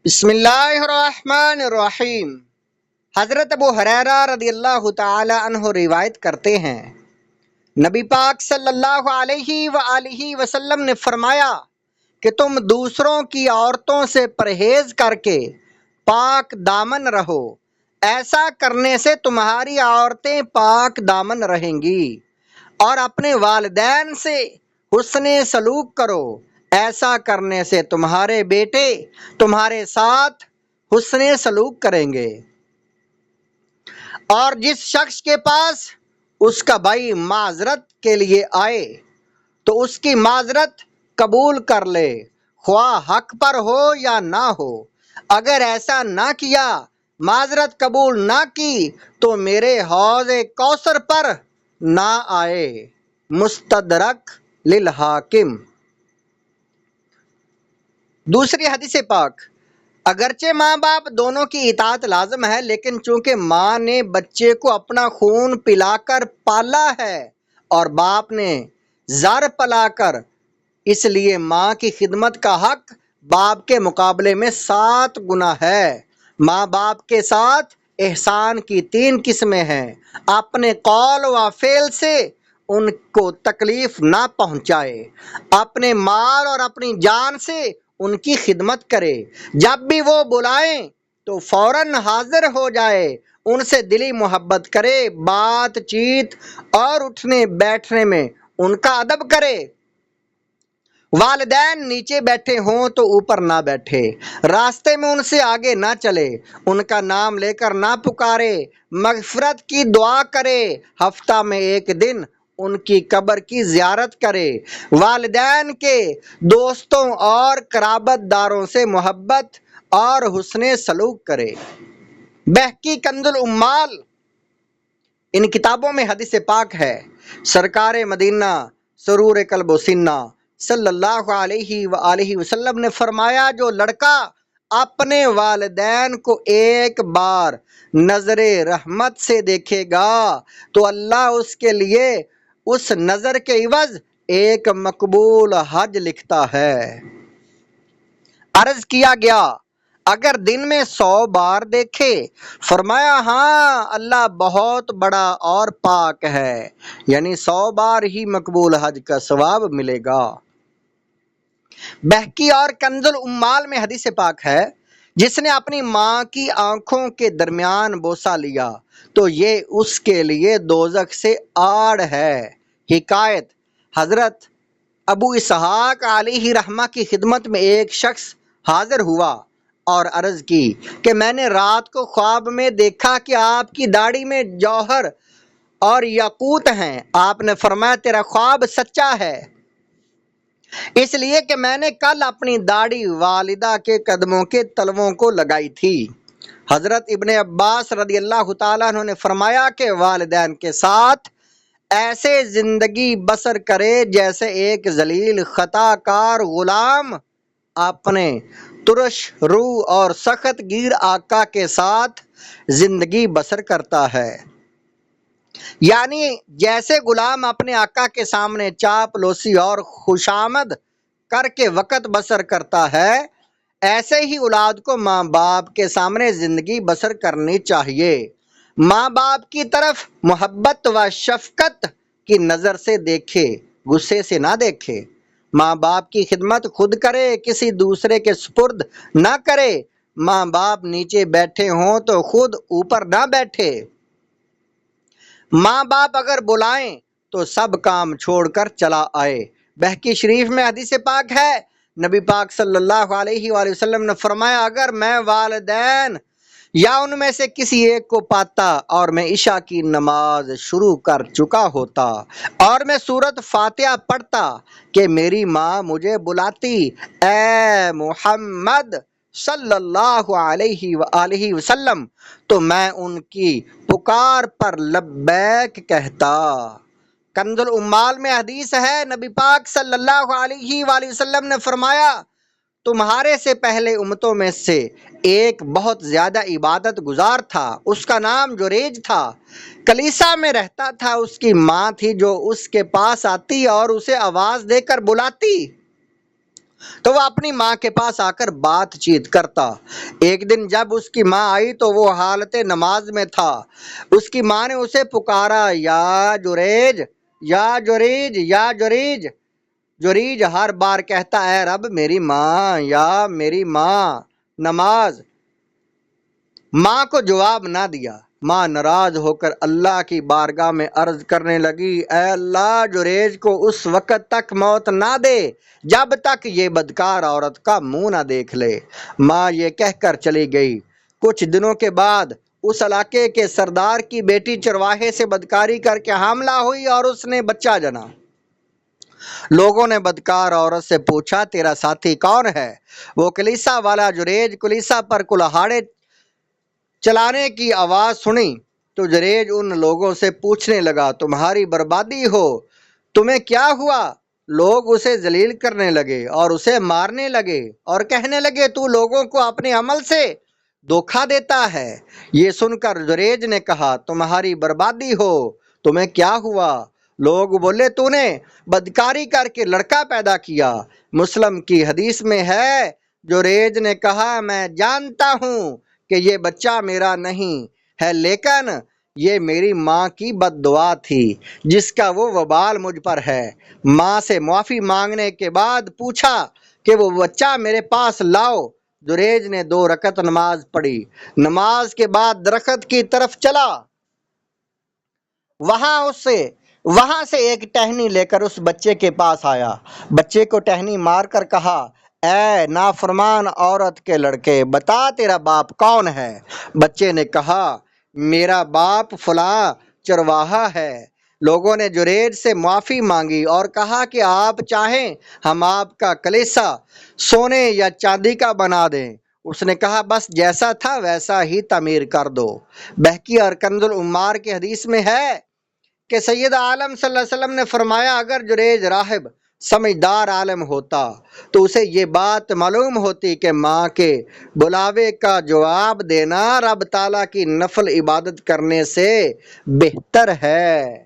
بسم اللہ الرحمن الرحیم۔ حضرت ابو ہریرہ رضی اللہ تعالی عنہ روایت کرتے ہیں، نبی پاک صلی اللہ علیہ وآلہ وسلم نے فرمایا کہ تم دوسروں کی عورتوں سے پرہیز کر کے پاک دامن رہو، ایسا کرنے سے تمہاری عورتیں پاک دامن رہیں گی، اور اپنے والدین سے حسن سلوک کرو، ایسا کرنے سے تمہارے بیٹے تمہارے ساتھ حسن سلوک کریں گے، اور جس شخص کے پاس اس کا بھائی معذرت کے لیے آئے تو اس کی معذرت قبول کر لے، خواہ حق پر ہو یا نہ ہو۔ اگر ایسا نہ کیا، معذرت قبول نہ کی، تو میرے حوض کوثر پر نہ آئے۔ مستدرک للحاکم۔ دوسری حدیث پاک، اگرچہ ماں باپ دونوں کی اطاعت لازم ہے، لیکن چونکہ ماں نے بچے کو اپنا خون پلا کر پالا ہے اور باپ نے زر پلا کر، اس لیے ماں کی خدمت کا حق باپ کے مقابلے میں 7 گنا ہے۔ ماں باپ کے ساتھ احسان کی 3 قسمیں ہیں۔ اپنے قول و فعل سے ان کو تکلیف نہ پہنچائے، اپنے مال اور اپنی جان سے ان کی خدمت کرے، جب بھی وہ بلائیں تو فوراً حاضر ہو جائے، ان سے دلی محبت کرے، بات چیت اور اٹھنے بیٹھنے میں ان کا ادب کرے۔ والدین نیچے بیٹھے ہوں تو اوپر نہ بیٹھے، راستے میں ان سے آگے نہ چلے، ان کا نام لے کر نہ پکارے، مغفرت کی دعا کرے، ہفتہ میں 1 دن ان کی قبر کی زیارت کرے، والدین کے دوستوں اور قرابت داروں سے محبت اور حسن سلوک کرے۔ بہقی کنز العمال۔ ان کتابوں میں حدیث پاک ہے، سرکار مدینہ سرور قلب و سینہ صلی اللہ علیہ وآلہ وسلم نے فرمایا، جو لڑکا اپنے والدین کو ایک بار نظر رحمت سے دیکھے گا تو اللہ اس کے لیے اس نظر کے عوض ایک مقبول حج لکھتا ہے۔ عرض کیا گیا، اگر دن میں 100 بار دیکھے؟ فرمایا ہاں، اللہ بہت بڑا اور پاک ہے، یعنی 100 بار ہی مقبول حج کا ثواب ملے گا۔ بہقی اور کنز العمال میں حدیث پاک ہے، جس نے اپنی ماں کی آنکھوں کے درمیان بوسہ لیا تو یہ اس کے لیے دوزخ سے آڑ ہے۔ حکایت، حضرت ابو اسحاق علیہ رحمہ کی خدمت میں ایک شخص حاضر ہوا اور عرض کی کہ میں نے رات کو خواب میں دیکھا کہ آپ کی داڑھی میں جوہر اور یاقوت ہیں۔ آپ نے فرمایا تیرا خواب سچا ہے، اس لیے کہ میں نے کل اپنی داڑھی والدہ کے قدموں کے تلووں کو لگائی تھی۔ حضرت ابن عباس رضی اللہ تعالیٰ عنہ نے فرمایا کہ والدین کے ساتھ ایسے زندگی بسر کرے جیسے ایک ذلیل خطا کار غلام اپنے ترش روح اور سخت گیر آقا کے ساتھ زندگی بسر کرتا ہے، یعنی جیسے غلام اپنے آقا کے سامنے چاپلوسی اور خوشامد کر کے وقت بسر کرتا ہے، ایسے ہی اولاد کو ماں باپ کے سامنے زندگی بسر کرنی چاہیے۔ ماں باپ کی طرف محبت و شفقت کی نظر سے دیکھے، غصے سے نہ دیکھے۔ ماں باپ کی خدمت خود کرے، کسی دوسرے کے سپرد نہ کرے۔ ماں باپ نیچے بیٹھے ہوں تو خود اوپر نہ بیٹھے۔ ماں باپ اگر بلائیں تو سب کام چھوڑ کر چلا آئے۔ بہقی شریف میں حدیث پاک ہے، نبی پاک صلی اللہ علیہ وآلہ وسلم نے فرمایا، اگر میں والدین یا ان میں سے کسی ایک کو پاتا اور میں عشاء کی نماز شروع کر چکا ہوتا اور میں سورۃ فاتحہ پڑھتا کہ میری ماں مجھے بلاتی، اے محمد صلی اللہ علیہ وآلہ وسلم، تو میں ان کی پکار پر لبیک کہتا۔ کنز العمال میں حدیث ہے، نبی پاک صلی اللہ علیہ وآلہ وسلم نے فرمایا، تمہارے سے پہلے امتوں میں سے ایک بہت زیادہ عبادت گزار تھا، اس کا نام جریج تھا، کلیسا میں رہتا تھا، اس کی ماں تھی جو اس کے پاس آتی اور اسے آواز دے کر بلاتی، تو وہ اپنی ماں کے پاس آ کر بات چیت کرتا۔ ایک دن جب اس کی ماں آئی تو وہ حالت نماز میں تھا۔ اس کی ماں نے اسے پکارا، یا جریج، یا جریج، یا جریج۔ جریج ہر بار کہتا، اے رب میری ماں، یا میری ماں، نماز۔ ماں کو جواب نہ دیا۔ ماں ناراض ہو کر اللہ کی بارگاہ میں عرض کرنے لگی، اے اللہ، جریج کو اس وقت تک موت نہ دے جب تک یہ بدکار عورت کا منہ نہ دیکھ لے۔ ماں یہ کہہ کر چلی گئی۔ کچھ دنوں کے بعد اس علاقے کے سردار کی بیٹی چرواہے سے بدکاری کر کے حاملہ ہوئی اور اس نے بچہ جنا۔ لوگوں نے بدکار عورت سے پوچھا، تیرا ساتھی کون ہے؟ وہ کلیسا والا جریج۔ کلیسا پر کلہاڑے چلانے کی آواز سنی تو جریج ان لوگوں سے پوچھنے لگا، تمہاری بربادی ہو، تمہیں کیا ہوا؟ لوگ اسے ذلیل کرنے لگے اور اسے مارنے لگے اور کہنے لگے، تو لوگوں کو اپنے عمل سے دھوکہ دیتا ہے۔ یہ سن کر جریج نے کہا، تمہاری بربادی ہو، تمہیں کیا ہوا؟ لوگ بولے، تو نے بدکاری کر کے لڑکا پیدا کیا۔ مسلم کی حدیث میں ہے، جریج نے کہا، میں جانتا ہوں کہ یہ بچہ میرا نہیں ہے، لیکن یہ میری ماں کی بد دعا تھی جس کا وہ وبال مجھ پر ہے۔ ماں سے معافی مانگنے کے بعد پوچھا کہ وہ بچہ میرے پاس لاؤ۔ جریج نے 2 رکعت نماز پڑھی۔ نماز کے بعد درخت کی طرف چلا۔ وہاں سے ایک ٹہنی لے کر اس بچے کے پاس آیا۔ بچے کو ٹہنی مار کر کہا، اے نافرمان عورت کے لڑکے، بتا تیرا باپ کون ہے؟ بچے نے کہا، میرا باپ فلاں چرواہا ہے۔ لوگوں نے جریج سے معافی مانگی اور کہا کہ آپ چاہیں ہم آپ کا کلیسا سونے یا چاندی کا بنا دیں۔ اس نے کہا، بس جیسا تھا ویسا ہی تعمیر کر دو۔ بہقی اور کنز العمار کی حدیث میں ہے کہ سید عالم صلی اللہ علیہ وسلم نے فرمایا، اگر جریج راہب سمجھدار عالم ہوتا تو اسے یہ بات معلوم ہوتی کہ ماں کے بلاوے کا جواب دینا رب تعالیٰ کی نفل عبادت کرنے سے بہتر ہے۔